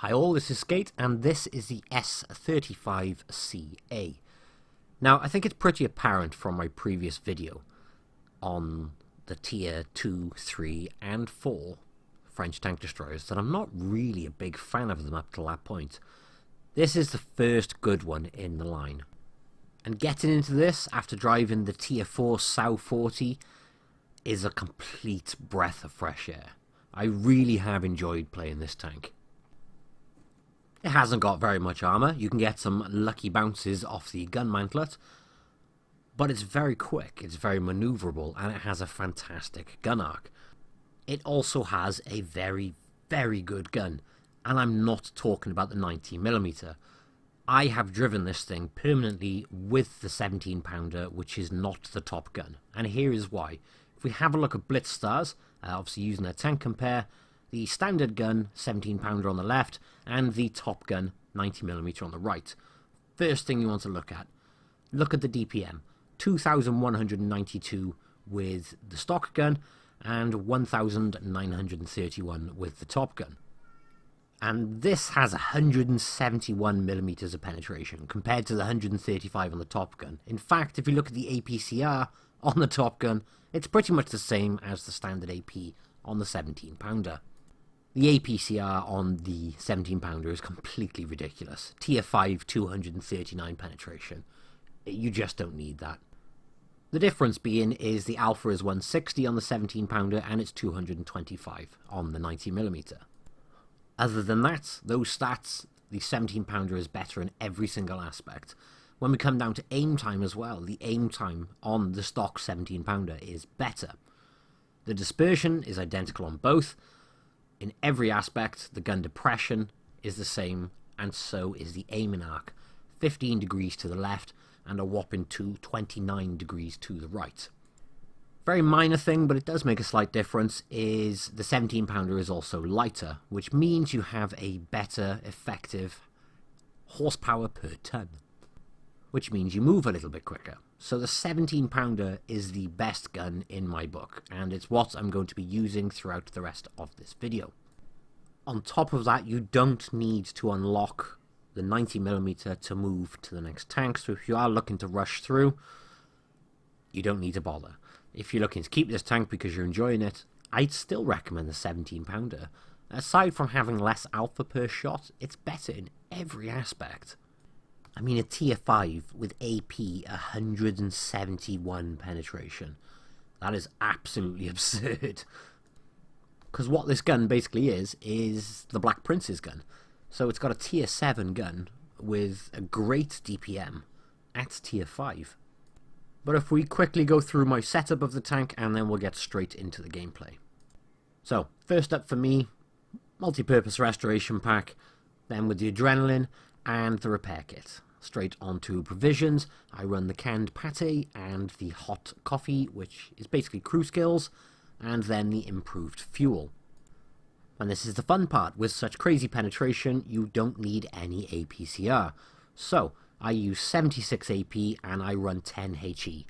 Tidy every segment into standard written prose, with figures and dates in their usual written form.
Hi all, this is Skate, and this is the S35 CA. Now, I think it's pretty apparent from my previous video on the tier 2, 3, and 4 French tank destroyers that I'm not really a big fan of them up till that point. This is the first good one in the line. And getting into this after driving the tier 4 SAU 40 is a complete breath of fresh air. I really have enjoyed playing this tank. It hasn't got very much armour. You can get some lucky bounces off the gun mantlet, but it's very quick, it's very manoeuvrable, and it has a fantastic gun arc. It also has a very, very good gun, and I'm not talking about the 90mm. I have driven this thing permanently with the 17 pounder, which is not the top gun, and here is why. If we have a look at Blitz stars, obviously using a tank compare, the standard gun 17 pounder on the left and the top gun 90mm on the right. First thing you want to look at the DPM, 2192 with the stock gun and 1931 with the top gun. And this has 171mm of penetration compared to the 135 on the top gun. In fact, if you look at the APCR on the top gun, it's pretty much the same as the standard AP on the 17 pounder. The APCR on the 17 pounder is completely ridiculous. Tier 5, 239 penetration. You just don't need that. The difference being is the alpha is 160 on the 17 pounder and it's 225 on the 90mm. Other than that, those stats, the 17 pounder is better in every single aspect. When we come down to aim time as well, the aim time on the stock 17 pounder is better. The dispersion is identical on both. In every aspect, the gun depression is the same, and so is the aiming arc. 15 degrees to the left, and a whopping 29 degrees to the right. Very minor thing, but it does make a slight difference, is the 17 pounder is also lighter, which means you have a better effective horsepower per ton, which means you move a little bit quicker. So the 17 pounder is the best gun in my book, and it's what I'm going to be using throughout the rest of this video. On top of that, you don't need to unlock the 90mm to move to the next tank, so if you are looking to rush through, you don't need to bother. If you're looking to keep this tank because you're enjoying it, I'd still recommend the 17 pounder. Aside from having less alpha per shot, it's better in every aspect. I mean, a tier 5 with AP 171 penetration. That is absolutely absurd. Because what this gun basically is the Black Prince's gun. So it's got a tier 7 gun with a great DPM at tier 5. But if we quickly go through my setup of the tank, and then we'll get straight into the gameplay. So, first up for me, multi-purpose restoration pack, then with the adrenaline and the repair kit. Straight onto provisions, I run the canned pate and the hot coffee, which is basically crew skills, and then the improved fuel. And this is the fun part, with such crazy penetration, you don't need any APCR. So, I use 76 AP and I run 10 HE.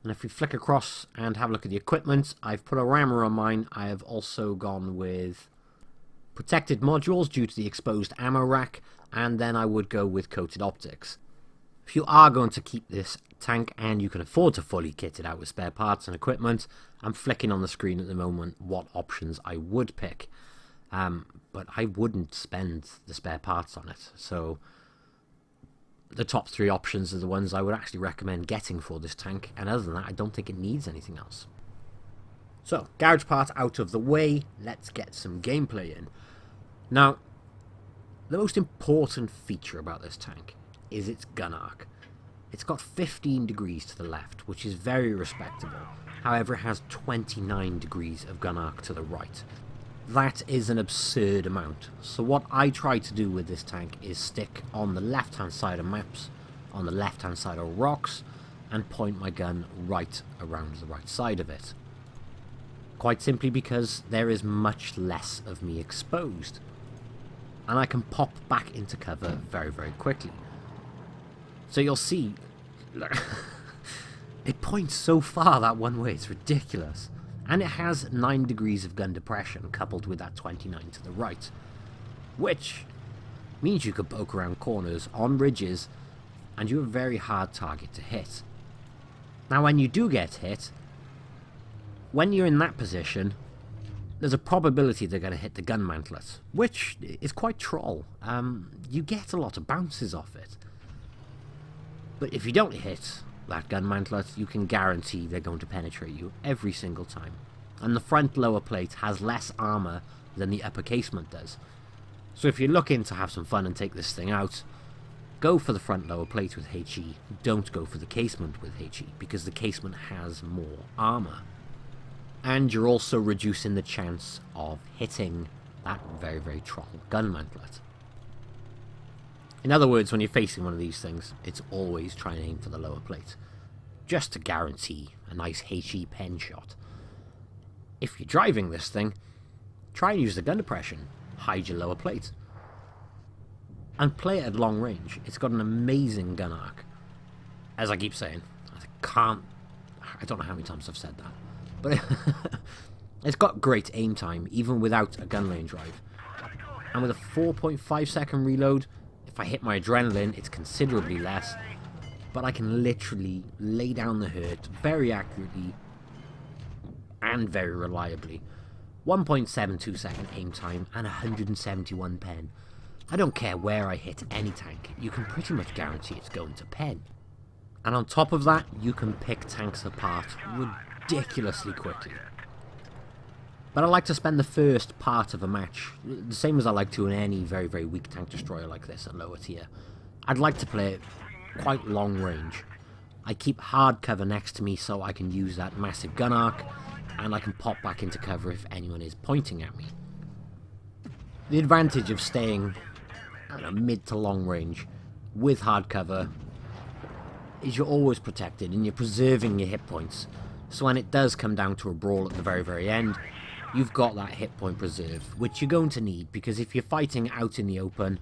And if we flick across and have a look at the equipment, I've put a rammer on mine. I have also gone with protected modules due to the exposed ammo rack, and then I would go with coated optics. If you are going to keep this tank and you can afford to fully kit it out with spare parts and equipment, I'm flicking on the screen at the moment what options I would pick, but I wouldn't spend the spare parts on it. So the top 3 options are the ones I would actually recommend getting for this tank, and other than that I don't think it needs anything else. So, garage part out of the way, let's get some gameplay in. Now, the most important feature about this tank is its gun arc. It's got 15 degrees to the left, which is very respectable. However, it has 29 degrees of gun arc to the right. That is an absurd amount. So what I try to do with this tank is stick on the left-hand side of maps, on the left-hand side of rocks, and point my gun right around the right side of it. Quite simply because there is much less of me exposed, and I can pop back into cover very, very quickly. So you'll see, it points so far that one way, it's ridiculous. And it has 9 degrees of gun depression coupled with that 29 to the right. which means you could poke around corners on ridges and you're a very hard target to hit. Now when you do get hit, when you're in that position, there's a probability they're going to hit the gun mantlet, which is quite troll. You get a lot of bounces off it. But if you don't hit that gun mantlet, you can guarantee they're going to penetrate you every single time. And the front lower plate has less armor than the upper casement does. So if you're looking to have some fun and take this thing out, go for the front lower plate with HE. Don't go for the casement with HE, because the casement has more armor. And you're also reducing the chance of hitting that very, very troll gun mantlet. In other words, when you're facing one of these things, it's always try and aim for the lower plate, just to guarantee a nice HE pen shot. If you're driving this thing, try and use the gun depression, hide your lower plate, and play it at long range. It's got an amazing gun arc. As I keep saying, I don't know how many times I've said that, but it's got great aim time, even without a gun lane drive. And with a 4.5 second reload, if I hit my adrenaline, it's considerably less, but I can literally lay down the hurt very accurately and very reliably. 1.72 second aim time and 171 pen. I don't care where I hit any tank, you can pretty much guarantee it's going to pen. And on top of that, you can pick tanks apart ridiculously quickly. But I like to spend the first part of a match, the same as I like to in any very, very weak tank destroyer like this at lower tier. I'd like to play it quite long range. I keep hard cover next to me so I can use that massive gun arc, and I can pop back into cover if anyone is pointing at me. The advantage of staying mid to long range with hard cover is you're always protected and you're preserving your hit points. So when it does come down to a brawl at the very, very end, you've got that hit point preserved, which you're going to need, because if you're fighting out in the open,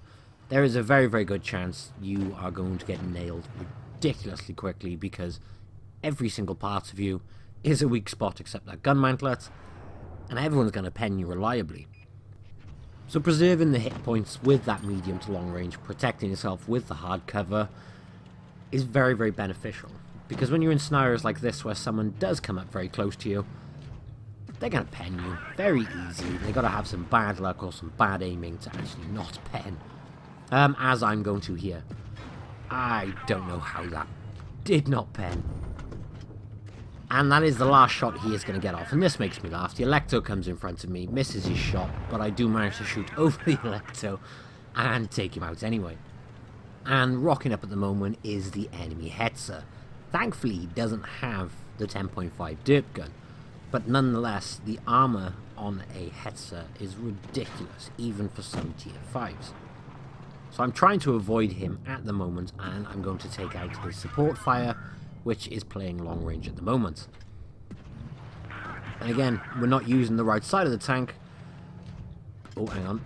there is a very, very good chance you are going to get nailed ridiculously quickly, because every single part of you is a weak spot except that gun mantlet, and everyone's going to pen you reliably. So preserving the hit points with that medium to long range, protecting yourself with the hard cover, is very, very beneficial. Because when you're in scenarios like this where someone does come up very close to you, they're going to pen you very easily. They've got to have some bad luck or some bad aiming to actually not pen. As I'm going to here. I don't know how that did not pen. And that is the last shot he is going to get off. And this makes me laugh. The Electo comes in front of me, misses his shot, but I do manage to shoot over the Electo and take him out anyway. And rocking up at the moment is the enemy Hetzer. Thankfully, he doesn't have the 10.5 derp gun. But nonetheless, the armor on a Hetzer is ridiculous, even for some tier 5s. So I'm trying to avoid him at the moment, and I'm going to take out his support fire, which is playing long range at the moment. And again, we're not using the right side of the tank. Oh, hang on.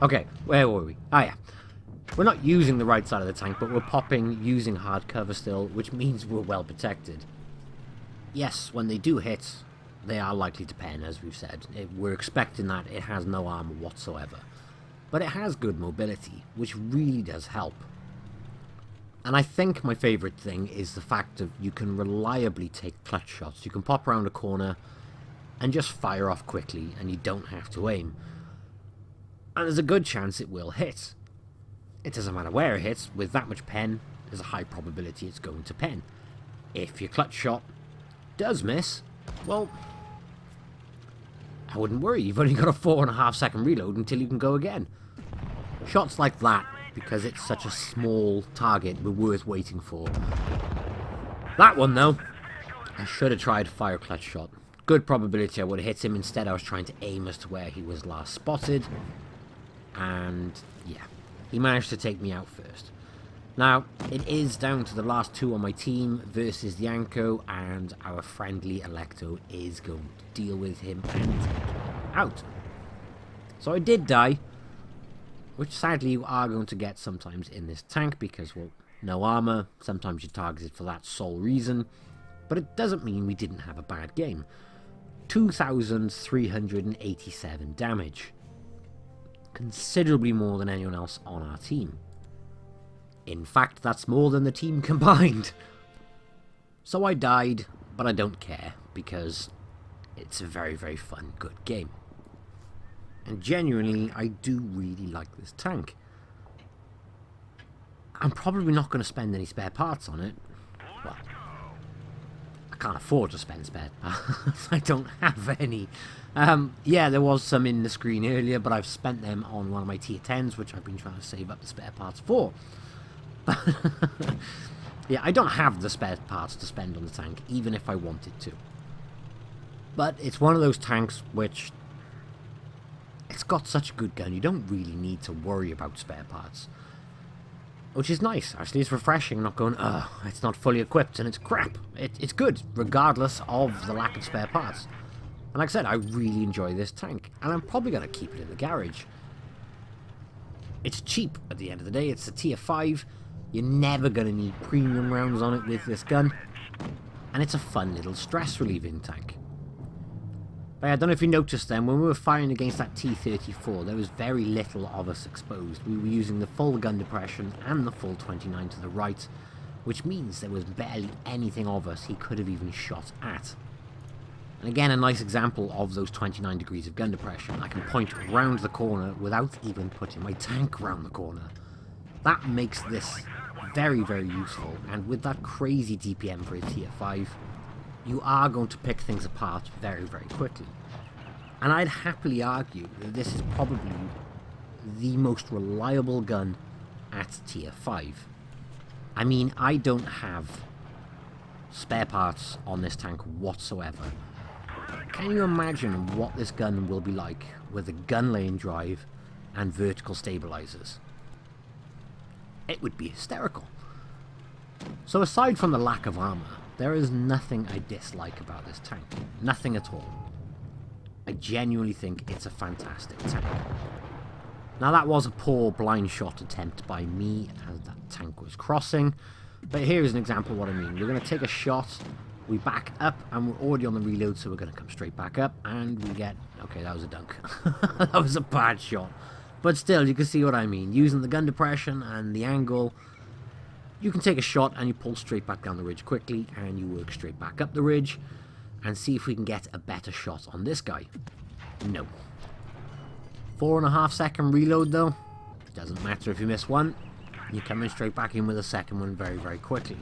Okay, where were we? Ah, yeah. We're not using the right side of the tank, but we're popping using hard cover still, which means we're well protected. Yes, when they do hit, they are likely to pen, as we've said. We're expecting that. It has no armor whatsoever. But it has good mobility, which really does help. And I think my favourite thing is the fact that you can reliably take clutch shots. You can pop around a corner and just fire off quickly, and you don't have to aim. And there's a good chance it will hit. It doesn't matter where it hits. With that much pen, there's a high probability it's going to pen. If your clutch shot does miss, well, I wouldn't worry. You've only got a 4.5 second reload until you can go again. Shots like that, because it's such a small target, were worth waiting for. That one, though, I should have tried fire clutch shot. Good probability I would have hit him. Instead, I was trying to aim as to where he was last spotted. And, yeah, he managed to take me out first. Now, it is down to the last two on my team versus the Anko, and our friendly Electo is going to deal with him and take him out. So I did die, which sadly you are going to get sometimes in this tank because, well, no armor, sometimes you're targeted for that sole reason, but it doesn't mean we didn't have a bad game. 2,387 damage. considerably more than anyone else on our team. In fact, that's more than the team combined. So I died, but I don't care, because it's a very, very fun, good game. And genuinely, I do really like this tank. I'm probably not going to spend any spare parts on it. Well, I can't afford to spend spare parts. I don't have any. Yeah, there was some in the screen earlier, but I've spent them on one of my tier 10s, which I've been trying to save up the spare parts for. Yeah, I don't have the spare parts to spend on the tank, even if I wanted to. But it's one of those tanks which... it's got such a good gun, you don't really need to worry about spare parts. Which is nice, actually. It's refreshing, not going, it's not fully equipped and it's crap. It's good, regardless of the lack of spare parts. And like I said, I really enjoy this tank, and I'm probably going to keep it in the garage. It's cheap at the end of the day, it's a tier 5. You're never going to need premium rounds on it with this gun. And it's a fun little stress-relieving tank. But I don't know if you noticed then, when we were firing against that T-34, there was very little of us exposed. We were using the full gun depression and the full 29 to the right, which means there was barely anything of us he could have even shot at. And again, a nice example of those 29 degrees of gun depression. I can point round the corner without even putting my tank round the corner. That makes this very, very useful, and with that crazy DPM for a tier 5, you are going to pick things apart very, very quickly. And I'd happily argue that this is probably the most reliable gun at tier 5. I mean, I don't have spare parts on this tank whatsoever. Can you imagine what this gun will be like with a gun lane drive and vertical stabilizers? It would be hysterical. So aside from the lack of armor, there is nothing I dislike about this tank. Nothing at all. I genuinely think it's a fantastic tank. Now that was a poor blind shot attempt by me as that tank was crossing, but here is an example of what I mean. We're going to take a shot, we back up, and we're already on the reload, so we're going to come straight back up, and we get... okay, that was a dunk. That was a bad shot. But still, you can see what I mean. Using the gun depression and the angle, you can take a shot and you pull straight back down the ridge quickly, and you work straight back up the ridge, and see if we can get a better shot on this guy. No. 4.5 second reload though. Doesn't matter if you miss one. You're coming straight back in with a second one very, very quickly.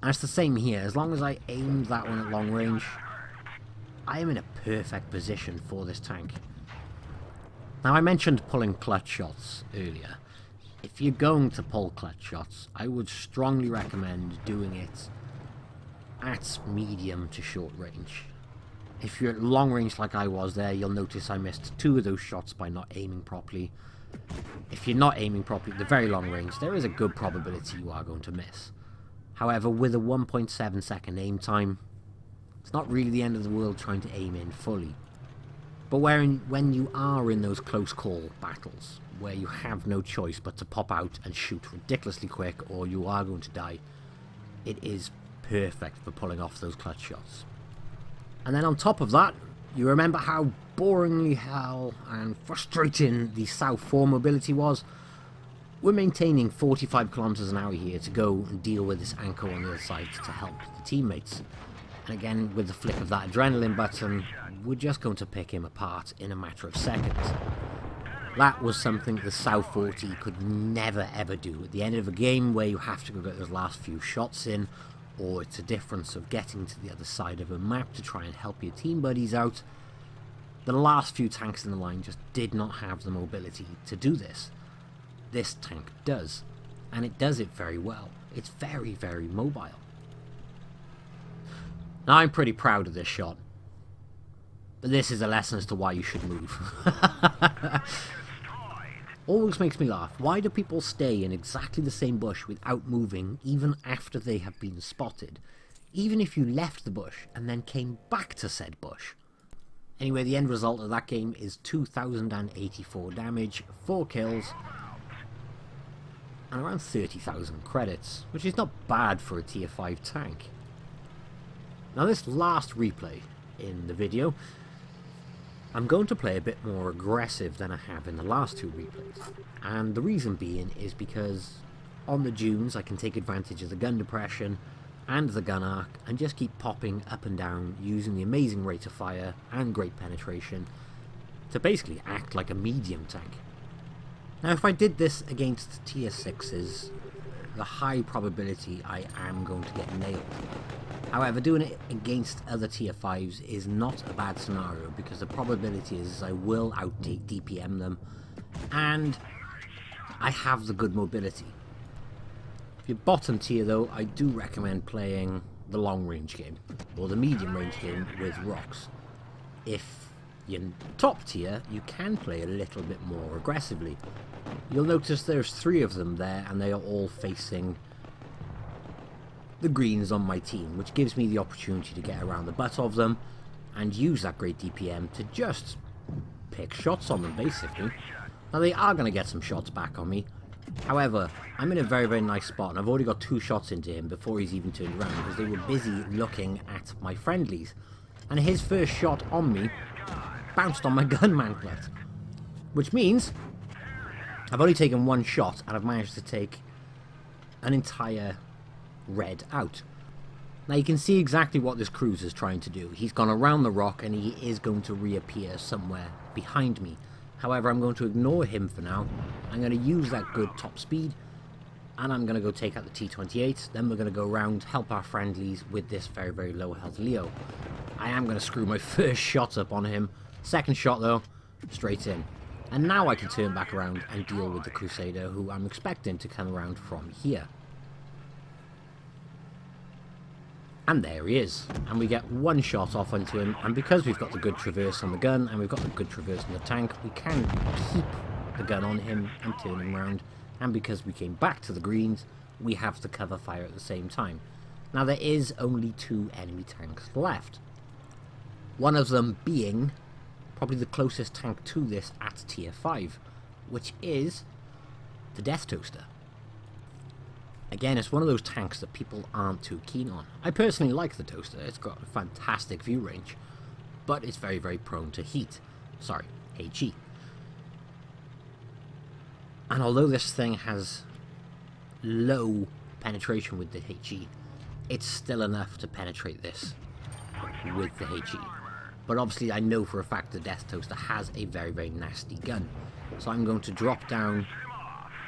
And it's the same here. As long as I aimed that one at long range, I am in a perfect position for this tank. Now I mentioned pulling clutch shots earlier. If you're going to pull clutch shots, I would strongly recommend doing it at medium to short range. If you're at long range like I was there, you'll notice I missed 2 of those shots by not aiming properly. If you're not aiming properly at the very long range, there is a good probability you are going to miss. However, with a 1.7 second aim time, it's not really the end of the world trying to aim in fully. But when you are in those close call battles, where you have no choice but to pop out and shoot ridiculously quick or you are going to die, it is perfect for pulling off those clutch shots. And then on top of that, you remember how boringly hell and frustrating the South 4 mobility was? We're maintaining 45 kilometers an hour here to go and deal with this anchor on the other side to help the teammates. And again, with the flick of that adrenaline button, we're just going to pick him apart in a matter of seconds. That was something the South 40 could never ever do. At the end of a game where you have to go get those last few shots in, or it's a difference of getting to the other side of a map to try and help your team buddies out, the last few tanks in the line just did not have the mobility to do this. This tank does, and it does it very well. It's very, very mobile. Now I'm pretty proud of this shot, but this is a lesson as to why you should move. Always makes me laugh. Why do people stay in exactly the same bush without moving even after they have been spotted? Even if you left the bush and then came back to said bush. Anyway, the end result of that game is 2,084 damage, 4 kills, and around 30,000 credits, which is not bad for a tier 5 tank. Now this last replay in the video I'm going to play a bit more aggressive than I have in the last two replays, and the reason being is because on the dunes I can take advantage of the gun depression and the gun arc and just keep popping up and down using the amazing rate of fire and great penetration to basically act like a medium tank. Now if I did this against tier 6s, the high probability I am going to get nailed. However, doing it against other tier 5s is not a bad scenario because the probability is I will out DPM them and I have the good mobility. If you're bottom tier though, I do recommend playing the long range game or the medium range game with rocks. If you're top tier, you can play a little bit more aggressively. You'll notice there's 3 of them there and they are all facing the greens on my team, which gives me the opportunity to get around the butt of them and use that great DPM to just pick shots on them basically. Now they are going to get some shots back on me, however I'm in a very nice spot and I've already got 2 shots into him before he's even turned around because they were busy looking at my friendlies, and his first shot on me bounced on my gun mantlet, which means I've only taken 1 shot and I've managed to take an entire red out. Now you can see exactly what this cruiser is trying to do. He's gone around the rock and he is going to reappear somewhere behind me. However, I'm going to ignore him for now. I'm going to use that good top speed and I'm going to go take out the T-28. Then we're going to go around, help our friendlies with this very low health Leo. I am going to screw my first shot up on him. Second shot though, straight in. And now I can turn back around and deal with the Crusader, who I'm expecting to come around from here. And there he is, and we get 1 shot off onto him, and because we've got the good traverse on the gun and we've got the good traverse on the tank, we can keep the gun on him and turn him around, and because we came back to the greens, we have the cover fire at the same time. Now there is only 2 enemy tanks left, one of them being probably the closest tank to this at tier 5, which is the Death Toaster. Again, it's one of those tanks that people aren't too keen on. I personally like the Toaster. It's got a fantastic view range, but it's very prone to heat. Sorry, HE. And although this thing has low penetration with the HE, it's still enough to penetrate this with the HE. But obviously I know for a fact the Death Toaster has a very nasty gun. So I'm going to drop down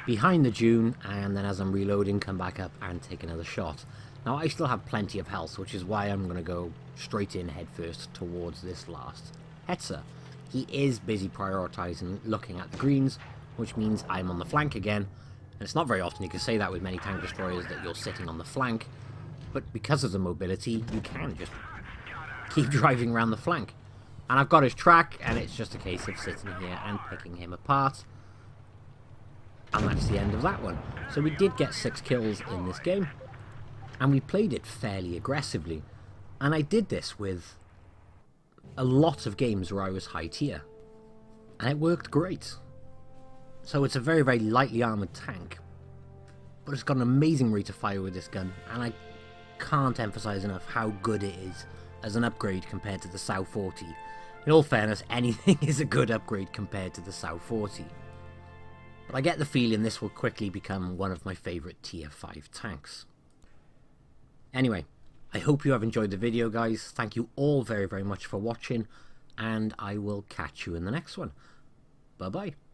behind the dune, and then as I'm reloading, come back up and take another shot. Now I still have plenty of health, which is why I'm going to go straight in head first towards this last Hetzer. He is busy prioritizing looking at the greens, which means I'm on the flank again. And it's not very often you can say that with many tank destroyers, that you're sitting on the flank, but because of the mobility you can just keep driving around the flank. And I've got his track, and it's just a case of sitting here and picking him apart. And that's the end of that one. So we did get 6 kills in this game, and we played it fairly aggressively. And I did this with a lot of games where I was high tier, and it worked great. So it's a very lightly armoured tank, but it's got an amazing rate of fire with this gun, and I can't emphasise enough how good it is as an upgrade compared to the SAU 40. In all fairness, anything is a good upgrade compared to the SAU 40. But I get the feeling this will quickly become one of my favourite tier 5 tanks. Anyway, I hope you have enjoyed the video, guys. Thank you all very much for watching, and I will catch you in the next one. Bye bye.